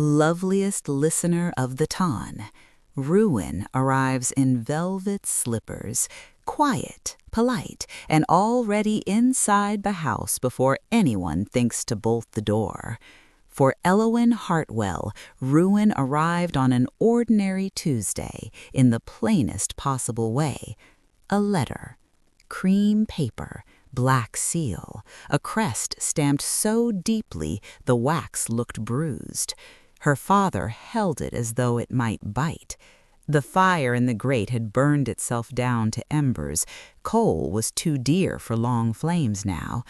Loveliest listener of the ton, Ruin arrives in velvet slippers, quiet, polite, and already inside the house before anyone thinks to bolt the door. For Elowen Hartwell, Ruin arrived on an ordinary Tuesday in the plainest possible way. A letter, cream paper, black seal, a crest stamped so deeply the wax looked bruised. Her father held it as though it might bite. The fire in the grate had burned itself down to embers. Coal was too dear for long flames now.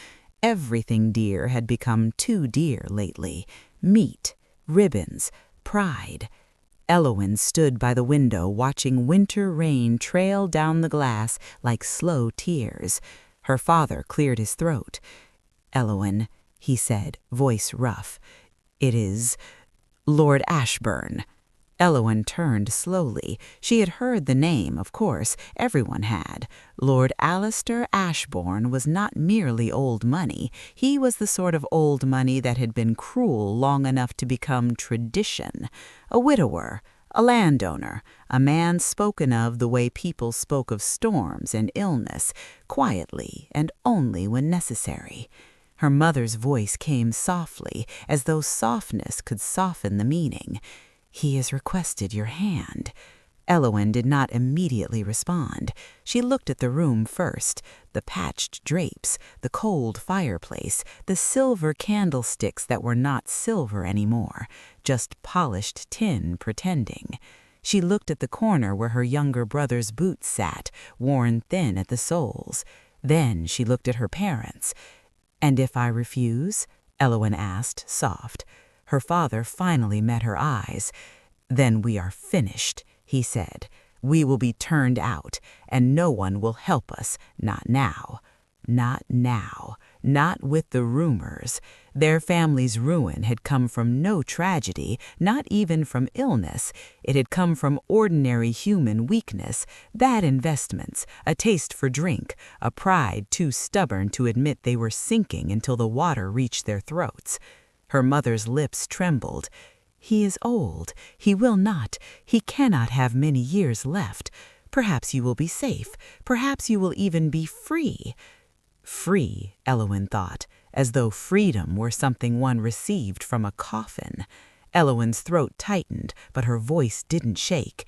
Everything dear had become too dear lately. Meat, ribbons, pride. Elowen stood by the window watching winter rain trail down the glass like slow tears. Her father cleared his throat. "Elowen," he said, voice rough. "It is Lord Ashbourne." Elowen turned slowly. She had heard the name, of course. Everyone had. Lord Alistair Ashbourne was not merely old money. He was the sort of old money that had been cruel long enough to become tradition. A widower, a landowner, a man spoken of the way people spoke of storms and illness, quietly and only when necessary. Her mother's voice came softly, as though softness could soften the meaning. "He has requested your hand." Elowen did not immediately respond. She looked at the room first, the patched drapes, the cold fireplace, the silver candlesticks that were not silver anymore, just polished tin pretending. She looked at the corner where her younger brother's boots sat, worn thin at the soles. Then she looked at her parents. "And if I refuse?" Elowen asked, soft. Her father finally met her eyes. "Then we are finished," he said. "We will be turned out, and no one will help us, not now. Not now. Not with the rumors." Their family's ruin had come from no tragedy, not even from illness. It had come from ordinary human weakness, bad investments, a taste for drink, a pride too stubborn to admit they were sinking until the water reached their throats. Her mother's lips trembled. "He is old. He will not. He cannot have many years left. Perhaps you will be safe. Perhaps you will even be free." Free, Elowen thought, as though freedom were something one received from a coffin. Elowen's throat tightened, but her voice didn't shake.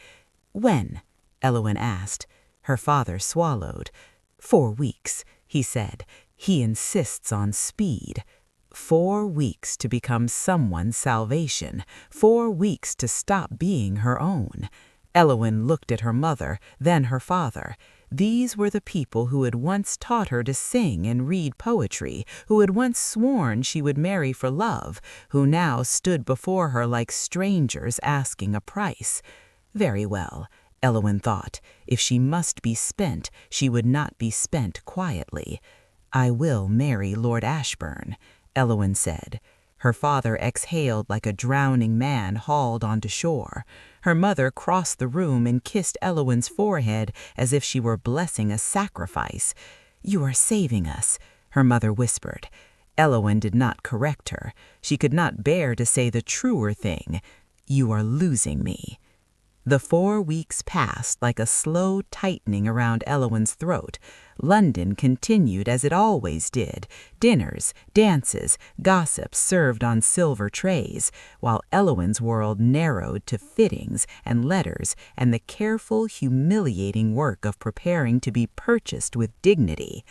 "When?" Elowen asked. Her father swallowed. 4 weeks, he said. "He insists on speed." 4 weeks to become someone's salvation. 4 weeks to stop being her own. Elowen looked at her mother, then her father. These were the people who had once taught her to sing and read poetry, who had once sworn she would marry for love, who now stood before her like strangers asking a price. Very well, Elowen thought. If she must be spent, she would not be spent quietly. "I will marry Lord Ashbourne," Elowen said. Her father exhaled like a drowning man hauled onto shore. Her mother crossed the room and kissed Elowen's forehead as if she were blessing a sacrifice. "You are saving us," her mother whispered. Elowen did not correct her. She could not bear to say the truer thing. "You are losing me." The 4 weeks passed like a slow tightening around Elowen's throat. London continued as it always did. Dinners, dances, gossips served on silver trays, while Elowen's world narrowed to fittings and letters and the careful, humiliating work of preparing to be purchased with dignity.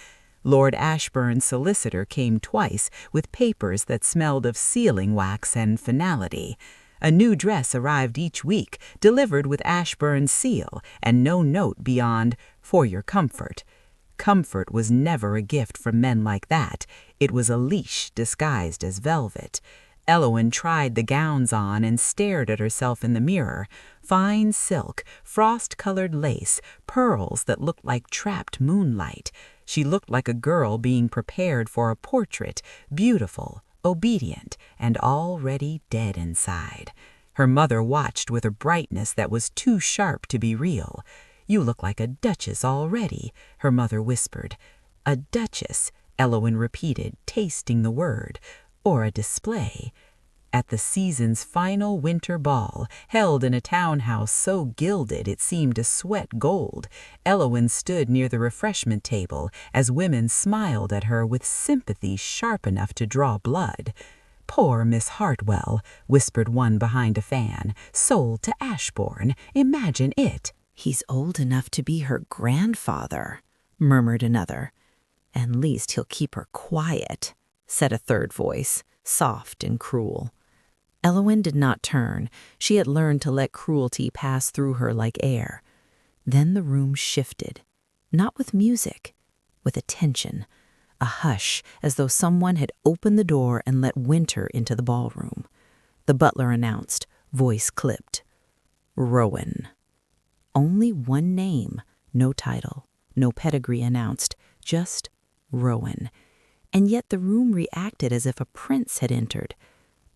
Lord Ashbourne's solicitor came twice with papers that smelled of sealing wax and finality. A new dress arrived each week, delivered with Ashbourne's seal, and no note beyond, "For your comfort." Comfort was never a gift from men like that. It was a leash disguised as velvet. Elowen tried the gowns on and stared at herself in the mirror. Fine silk, frost-colored lace, pearls that looked like trapped moonlight. She looked like a girl being prepared for a portrait, beautiful, obedient, and already dead inside. Her mother watched with a brightness that was too sharp to be real. "You look like a duchess already," her mother whispered. "A duchess," Elowen repeated, tasting the word. "Or a display." At the season's final winter ball, held in a townhouse so gilded it seemed to sweat gold, Elowen stood near the refreshment table as women smiled at her with sympathy sharp enough to draw blood. "Poor Miss Hartwell," whispered one behind a fan, "sold to Ashbourne. Imagine it." "He's old enough to be her grandfather," murmured another. "At least he'll keep her quiet," said a third voice, soft and cruel. Elowen did not turn. She had learned to let cruelty pass through her like air. Then the room shifted, not with music, with a tension, a hush, as though someone had opened the door and let winter into the ballroom. The butler announced, voice clipped, "Rowan." Only one name, no title, no pedigree announced, just Rowan. And yet the room reacted as if a prince had entered.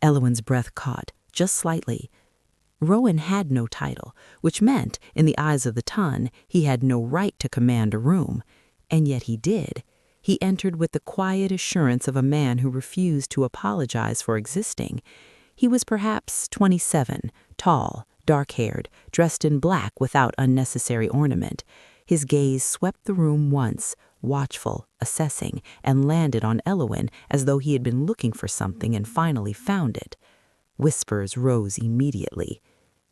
Elowen's breath caught, just slightly. Rowan had no title, which meant, in the eyes of the ton, he had no right to command a room. And yet he did. He entered with the quiet assurance of a man who refused to apologize for existing. He was perhaps 27, tall, dark-haired, dressed in black without unnecessary ornament. His gaze swept the room once, watchful, assessing, and landed on Elowen as though he had been looking for something and finally found it. Whispers rose immediately.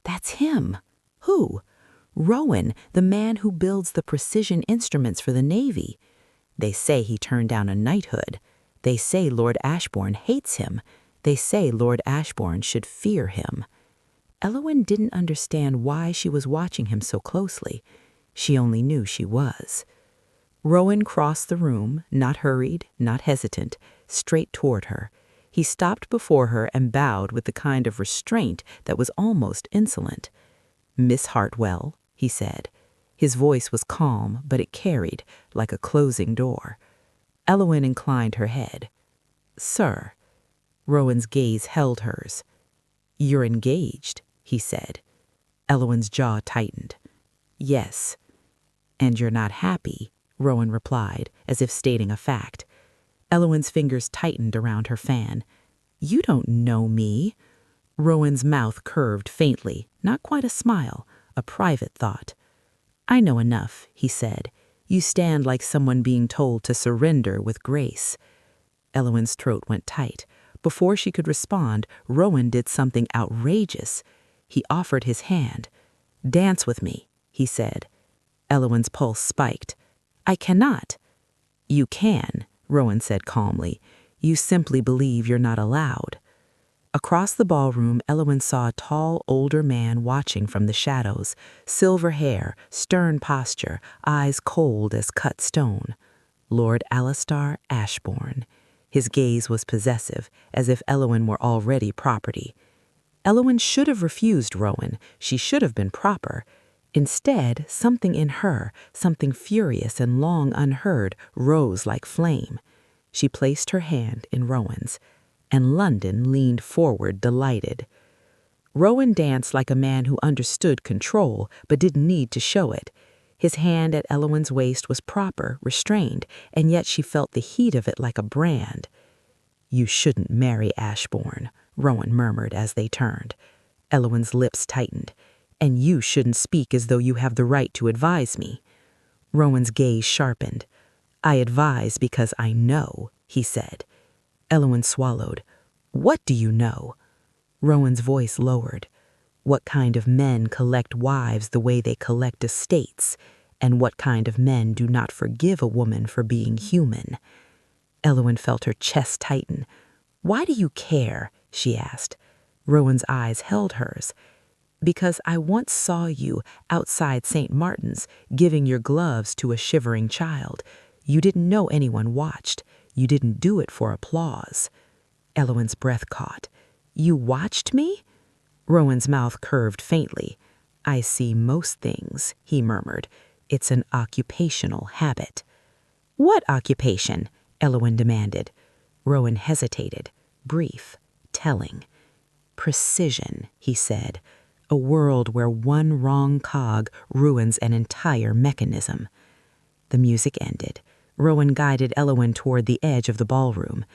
"That's him!" "Who?" "Rowan, the man who builds the precision instruments for the Navy. They say he turned down a knighthood. They say Lord Ashbourne hates him. They say Lord Ashbourne should fear him." Elowen didn't understand why she was watching him so closely. She only knew she was. Rowan crossed the room, not hurried, not hesitant, straight toward her. He stopped before her and bowed with the kind of restraint that was almost insolent. "Miss Hartwell," he said. His voice was calm, but it carried, like a closing door. Elowen inclined her head. "Sir." Rowan's gaze held hers. "You're engaged," he said. Elowen's jaw tightened. "Yes." "And you're not happy," Rowan replied, as if stating a fact. Elowen's fingers tightened around her fan. "You don't know me." Rowan's mouth curved faintly, not quite a smile, a private thought. "I know enough," he said. "You stand like someone being told to surrender with grace." Elowen's throat went tight. Before she could respond, Rowan did something outrageous. He offered his hand. "Dance with me," he said. Elowen's pulse spiked. "I cannot." "You can," Rowan said calmly. "You simply believe you're not allowed." Across the ballroom, Elowen saw a tall, older man watching from the shadows, silver hair, stern posture, eyes cold as cut stone. Lord Alistair Ashbourne. His gaze was possessive, as if Elowen were already property. Elowen should have refused Rowan. She should have been proper. Instead, something in her, something furious and long unheard, rose like flame. She placed her hand in Rowan's, and London leaned forward delighted. Rowan danced like a man who understood control, but didn't need to show it. His hand at Elowen's waist was proper, restrained, and yet she felt the heat of it like a brand. "You shouldn't marry Ashbourne," Rowan murmured as they turned. Elowen's lips tightened. "And you shouldn't speak as though you have the right to advise me." Rowan's gaze sharpened. "I advise because I know," he said. Elowen swallowed. "What do you know?" Rowan's voice lowered. "What kind of men collect wives the way they collect estates, and what kind of men do not forgive a woman for being human." Elowen felt her chest tighten. "Why do you care?" she asked. Rowan's eyes held hers. "Because I once saw you outside St. Martin's giving your gloves to a shivering child. You didn't know anyone watched. You didn't do it for applause." Elowen's breath caught. "You watched me?" Rowan's mouth curved faintly. "I see most things," he murmured. "It's an occupational habit." "What occupation?" Elowen demanded. Rowan hesitated. Brief, telling. "Precision," he said. "A world where one wrong cog ruins an entire mechanism." The music ended. Rowan guided Elowen toward the edge of the ballroom.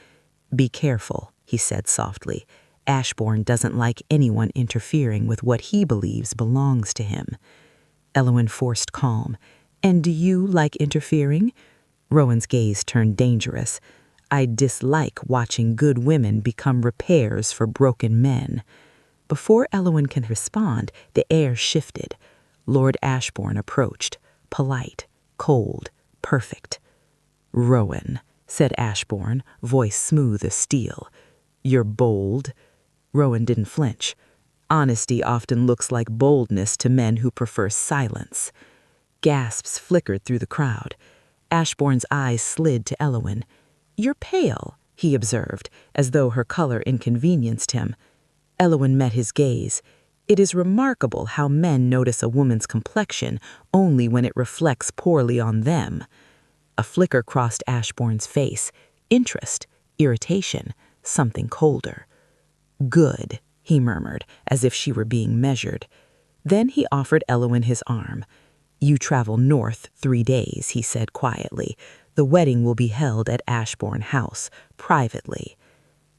"Be careful," he said softly. Ashbourne doesn't like anyone interfering with what he believes belongs to him. Elowen forced calm. And do you like interfering? Rowan's gaze turned dangerous. I dislike watching good women become repairs for broken men. Before Elowen can respond, the air shifted. Lord Ashbourne approached, polite, cold, perfect. Rowan, said Ashbourne, voice smooth as steel. You're bold. Rowan didn't flinch. Honesty often looks like boldness to men who prefer silence. Gasps flickered through the crowd. Ashbourne's eyes slid to Elowen. You're pale, he observed, as though her color inconvenienced him. Elowen met his gaze. It is remarkable how men notice a woman's complexion only when it reflects poorly on them. A flicker crossed Ashbourne's face. Interest, irritation, something colder. Good, he murmured, as if she were being measured. Then he offered Elowen his arm. You travel north 3 days, he said quietly. The wedding will be held at Ashbourne House, privately.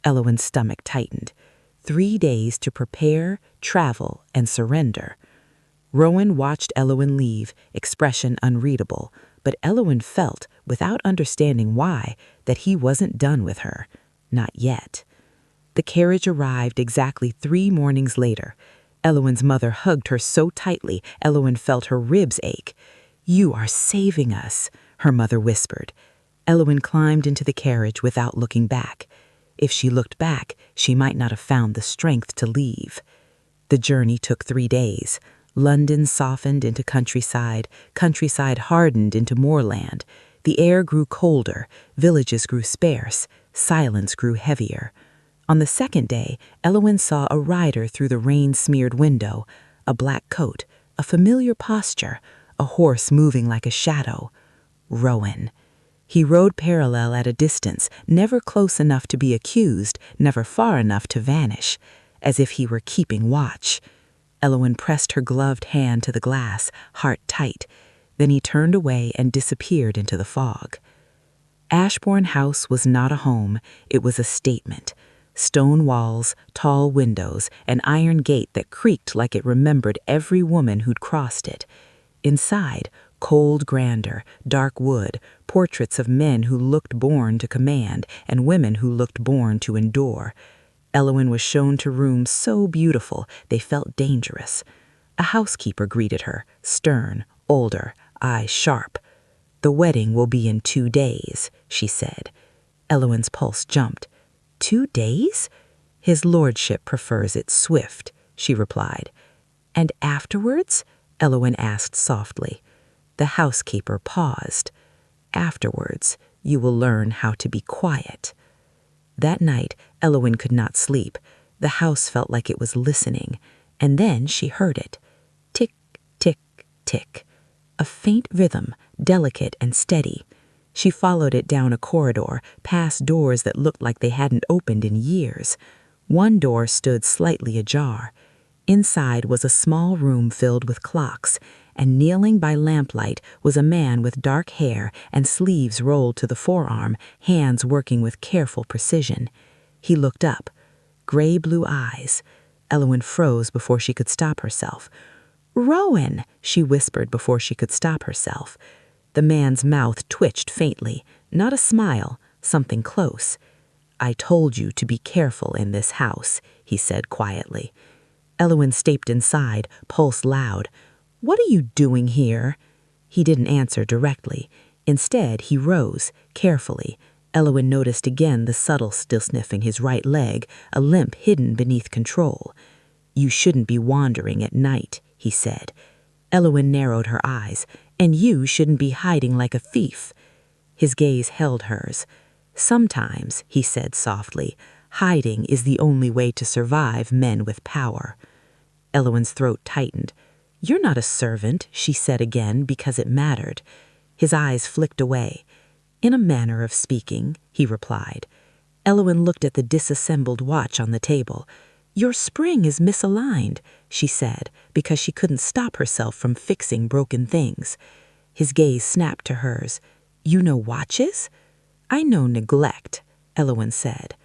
Elowen's stomach tightened. 3 days to prepare, travel, and surrender. Rowan watched Elowen leave, expression unreadable, but Elowen felt, without understanding why, that he wasn't done with her. Not yet. The carriage arrived exactly 3 mornings later. Elowen's mother hugged her so tightly, Elowen felt her ribs ache. You are saving us, her mother whispered. Elowen climbed into the carriage without looking back. If she looked back, she might not have found the strength to leave. The journey took 3 days. London softened into countryside, countryside hardened into moorland. The air grew colder, villages grew sparse, silence grew heavier. On the 2nd day, Elowen saw a rider through the rain-smeared window, a black coat, a familiar posture, a horse moving like a shadow. Rowan. He rode parallel at a distance, never close enough to be accused, never far enough to vanish, as if he were keeping watch. Elowen pressed her gloved hand to the glass, heart tight. Then he turned away and disappeared into the fog. Ashbourne House was not a home, it was a statement. Stone walls, tall windows, an iron gate that creaked like it remembered every woman who'd crossed it. Inside, cold grandeur, dark wood, portraits of men who looked born to command and women who looked born to endure. Elowen was shown to rooms so beautiful they felt dangerous. A housekeeper greeted her, stern, older, eyes sharp. The wedding will be in 2 days, she said. Elowen's pulse jumped. 2 days? His lordship prefers it swift, she replied. And afterwards? Elowen asked softly. The housekeeper paused. Afterwards, you will learn how to be quiet. That night, Elowen could not sleep. The house felt like it was listening, and then she heard it. Tick, tick, tick. A faint rhythm, delicate and steady. She followed it down a corridor, past doors that looked like they hadn't opened in years. One door stood slightly ajar. Inside was a small room filled with clocks, and kneeling by lamplight was a man with dark hair and sleeves rolled to the forearm, hands working with careful precision. He looked up. Gray-blue eyes. Elowen froze before she could stop herself. "Rowan," she whispered before she could stop herself. The man's mouth twitched faintly, not a smile, something close. "I told you to be careful in this house," he said quietly. Elowen stepped inside, pulse loud. "What are you doing here?" He didn't answer directly. Instead, he rose, carefully. Elowen noticed again the subtle still sniffing his right leg, a limp hidden beneath control. "You shouldn't be wandering at night," he said. Elowen narrowed her eyes. "And you shouldn't be hiding like a thief." His gaze held hers. "Sometimes," he said softly, "hiding is the only way to survive men with power." Elowen's throat tightened. "You're not a servant," she said again, because it mattered. His eyes flicked away. "In a manner of speaking," he replied. Elowen looked at the disassembled watch on the table. "Your spring is misaligned," she said, because she couldn't stop herself from fixing broken things. His gaze snapped to hers. "You know watches?" "I know neglect," Elowen said.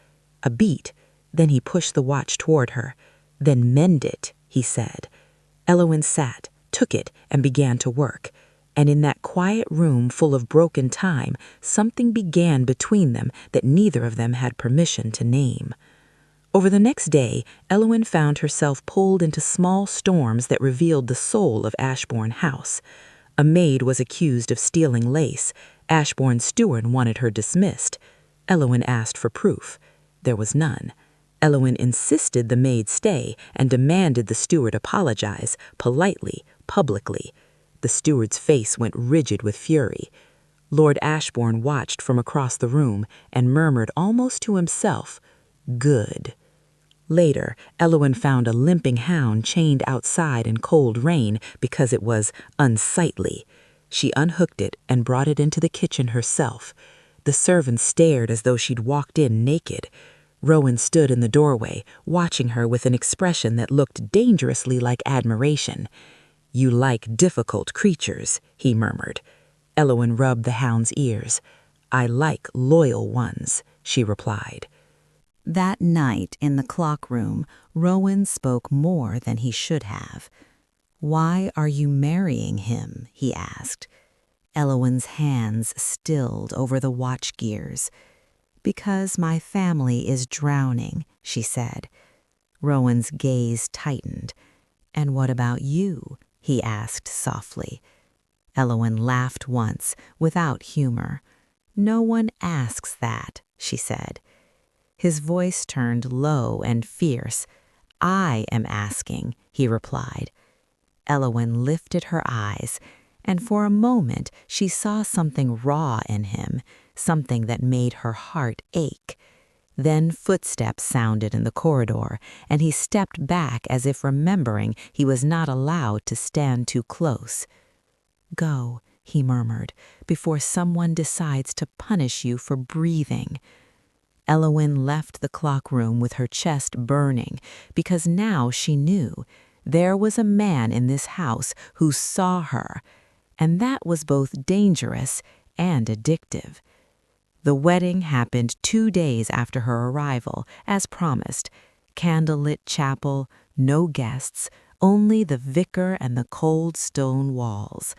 "A beat. Then he pushed the watch toward her. "Then mend it," he said. Elowen sat, took it, and began to work. And in that quiet room full of broken time, something began between them that neither of them had permission to name. Over the next day, Elowen found herself pulled into small storms that revealed the soul of Ashbourne House. A maid was accused of stealing lace. Ashbourne's steward wanted her dismissed. Elowen asked for proof. There was none. Elowen insisted the maid stay and demanded the steward apologize, politely, publicly. The steward's face went rigid with fury. Lord Ashbourne watched from across the room and murmured almost to himself, "Good." Later, Elowen found a limping hound chained outside in cold rain because it was unsightly. She unhooked it and brought it into the kitchen herself. The servants stared as though she'd walked in naked. Rowan stood in the doorway, watching her with an expression that looked dangerously like admiration. "You like difficult creatures," he murmured. Elowen rubbed the hound's ears. "I like loyal ones," she replied. That night in the clock room, Rowan spoke more than he should have. "Why are you marrying him?" he asked. Elowen's hands stilled over the watch gears. "Because my family is drowning," she said. Rowan's gaze tightened. "And what about you?" he asked softly. Elowen laughed once, without humor. "No one asks that," she said. His voice turned low and fierce. "I am asking," he replied. Elowen lifted her eyes, and for a moment she saw something raw in him, something that made her heart ache. Then footsteps sounded in the corridor, and he stepped back as if remembering he was not allowed to stand too close. "Go," he murmured, "before someone decides to punish you for breathing." Elowen left the clock room with her chest burning, because now she knew there was a man in this house who saw her, and that was both dangerous and addictive. The wedding happened 2 days after her arrival, as promised. Candlelit chapel, no guests, only the vicar and the cold stone walls.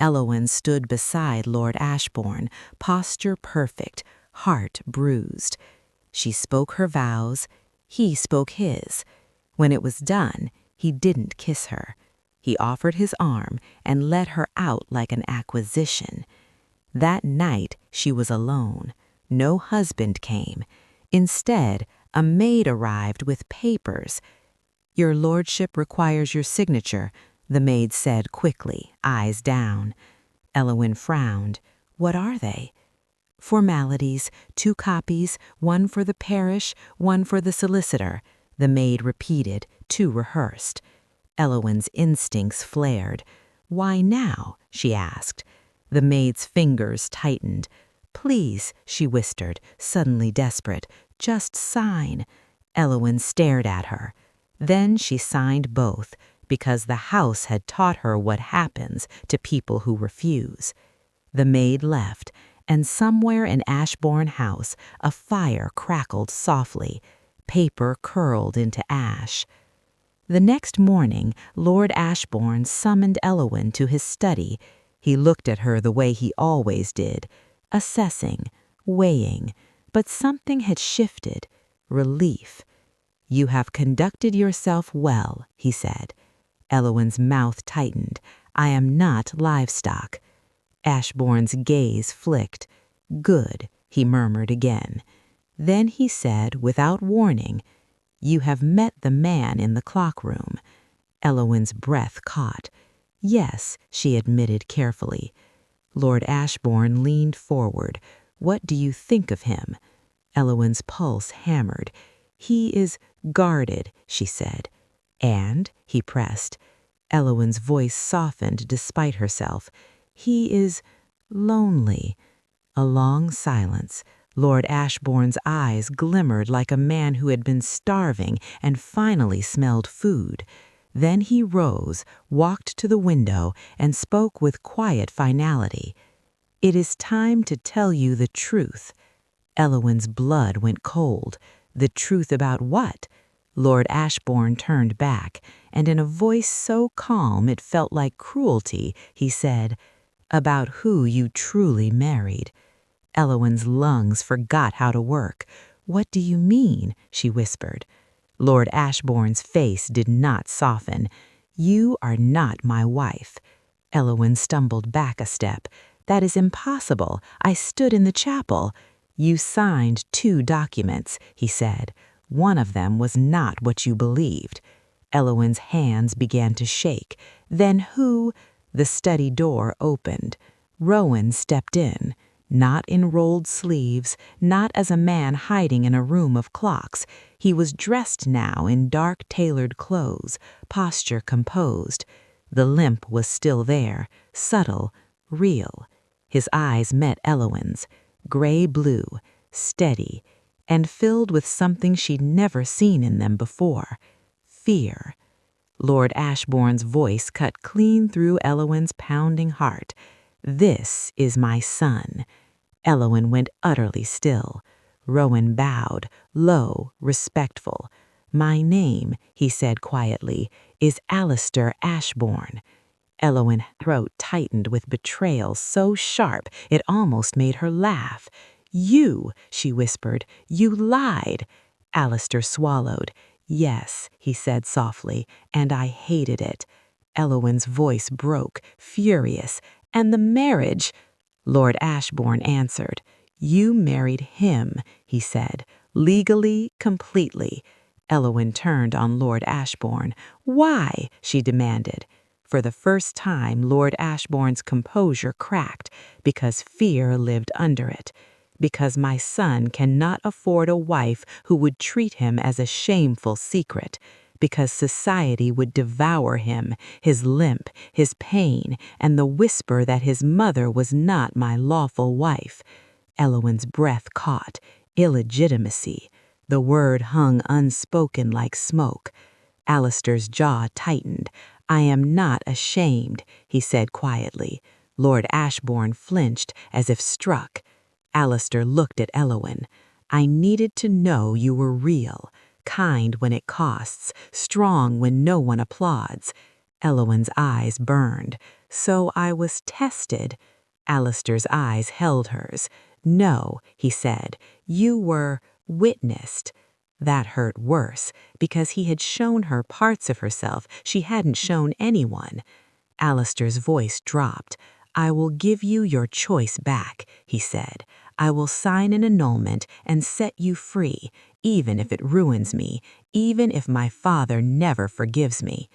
Elowen stood beside Lord Ashbourne, posture perfect, heart bruised. She spoke her vows, he spoke his. When it was done, he didn't kiss her. He offered his arm and let her out like an acquisition. That night she was alone. No husband came. Instead, a maid arrived with papers. "Your lordship requires your signature," the maid said quickly, eyes down. Elowen frowned. "What are they?" "Formalities, 2 copies, one for the parish, one for the solicitor," the maid repeated, too rehearsed. Elowen's instincts flared. "Why now?" she asked. The maid's fingers tightened. "Please," she whispered, suddenly desperate, "just sign." Elowen stared at her. Then she signed both, because the house had taught her what happens to people who refuse. The maid left, and somewhere in Ashbourne House a fire crackled softly. Paper curled into ash. The next morning, Lord Ashbourne summoned Elowen to his study. He looked at her the way he always did, assessing, weighing, but something had shifted. Relief. "You have conducted yourself well," he said. Elowen's mouth tightened. "I am not livestock." Ashbourne's gaze flicked. "Good," he murmured again. Then he said, without warning, "You have met the man in the clock room." Elowen's breath caught. "Yes," she admitted carefully. Lord Ashbourne leaned forward. "What do you think of him?" Elowen's pulse hammered. "He is guarded," she said. "And?" he pressed. Elowen's voice softened despite herself. "He is lonely." A long silence. Lord Ashbourne's eyes glimmered like a man who had been starving and finally smelled food. Then he rose, walked to the window, and spoke with quiet finality. "It is time to tell you the truth." Elowen's blood went cold. The truth about what? Lord Ashbourne turned back, and in a voice so calm it felt like cruelty, he said, "About who you truly married." Elowen's lungs forgot how to work. "What do you mean?" she whispered. Lord Ashbourne's face did not soften. "You are not my wife." Elowen stumbled back a step. "That is impossible. I stood in the chapel." "You signed 2 documents," he said. "One of them was not what you believed." Elowen's hands began to shake. "Then who—" The study door opened. Rowan stepped in. Not in rolled sleeves, not as a man hiding in a room of clocks. He was dressed now in dark tailored clothes, posture composed. The limp was still there, subtle, real. His eyes met Elowen's, gray-blue, steady, and filled with something she'd never seen in them before, fear. Lord Ashbourne's voice cut clean through Elowen's pounding heart. "This is my son." Elowen went utterly still. Rowan bowed, low, respectful. "My name," he said quietly, "is Alistair Ashbourne." Elowen's throat tightened with betrayal so sharp it almost made her laugh. "You," she whispered, "you lied." Alistair swallowed. "Yes," he said softly, "and I hated it." Elowen's voice broke, furious. "And the marriage—" Lord Ashbourne answered. "You married him," he said, "legally, completely." Elowen turned on Lord Ashbourne. "Why?" she demanded. For the first time, Lord Ashbourne's composure cracked, because fear lived under it. "Because my son cannot afford a wife who would treat him as a shameful secret. Because society would devour him, his limp, his pain, and the whisper that his mother was not my lawful wife." Elowen's breath caught. Illegitimacy. The word hung unspoken like smoke. Alistair's jaw tightened. "I am not ashamed," he said quietly. Lord Ashbourne flinched as if struck. Alistair looked at Elowen. "I needed to know you were real. Kind when it costs, strong when no one applauds." Elowen's eyes burned. "So I was tested." Alistair's eyes held hers. "No," he said, "you were witnessed." That hurt worse, because he had shown her parts of herself she hadn't shown anyone. Alistair's voice dropped. "I will give you your choice back," he said. "I will sign an annulment and set you free, even if it ruins me, even if my father never forgives me."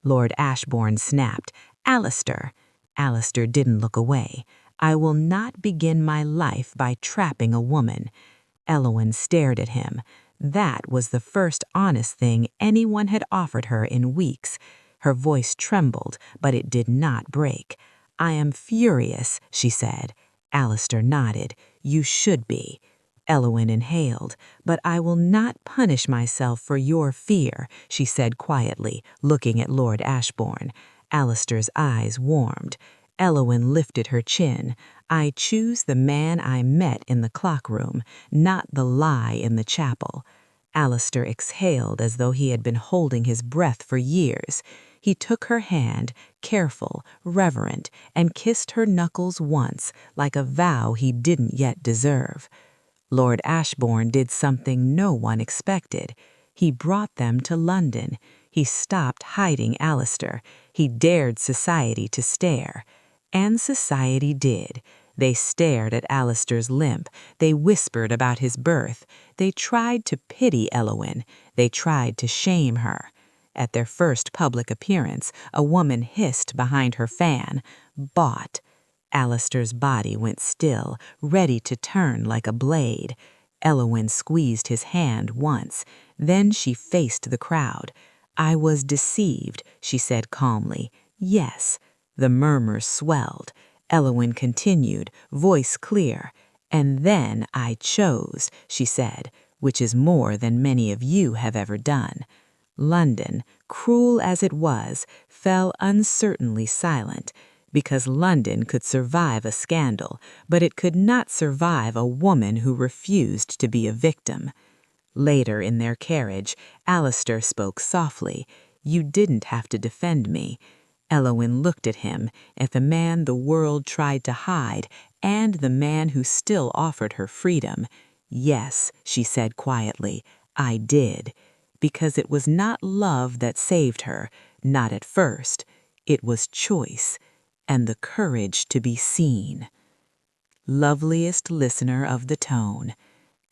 Lord Ashbourne snapped. "Alistair." Alistair didn't look away. "I will not begin my life by trapping a woman." Elowen stared at him. That was the first honest thing anyone had offered her in weeks. Her voice trembled, but it did not break. "I am furious," she said. Alistair nodded. "You should be." Elowen inhaled. "But I will not punish myself for your fear," she said quietly, looking at Lord Ashbourne. Alistair's eyes warmed. Elowen lifted her chin. "I choose the man I met in the clockroom, not the lie in the chapel." Alistair exhaled as though he had been holding his breath for years. He took her hand, careful, reverent, and kissed her knuckles once, like a vow he didn't yet deserve. Lord Ashbourne did something no one expected. He brought them to London. He stopped hiding Alistair. He dared society to stare. And society did. They stared at Alistair's limp. They whispered about his birth. They tried to pity Elowen. They tried to shame her. At their first public appearance, a woman hissed behind her fan, "Bought." Alistair's body went still, ready to turn like a blade. Elowen squeezed his hand once. Then she faced the crowd. "I was deceived," she said calmly. "Yes." The murmurs swelled. Elowen continued, voice clear. "And then I chose," she said, "which is more than many of you have ever done." London, cruel as it was, fell uncertainly silent, because London could survive a scandal, but it could not survive a woman who refused to be a victim. Later in their carriage, Alistair spoke softly. "You didn't have to defend me." Elowen looked at him, at the man the world tried to hide and the man who still offered her freedom. "Yes," she said quietly, "I did." Because it was not love that saved her, not at first. It was choice and the courage to be seen. Loveliest listener of the tone,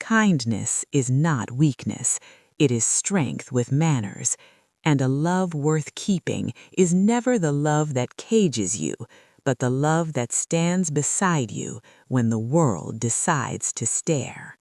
kindness is not weakness, it is strength with manners, and a love worth keeping is never the love that cages you, but the love that stands beside you when the world decides to stare.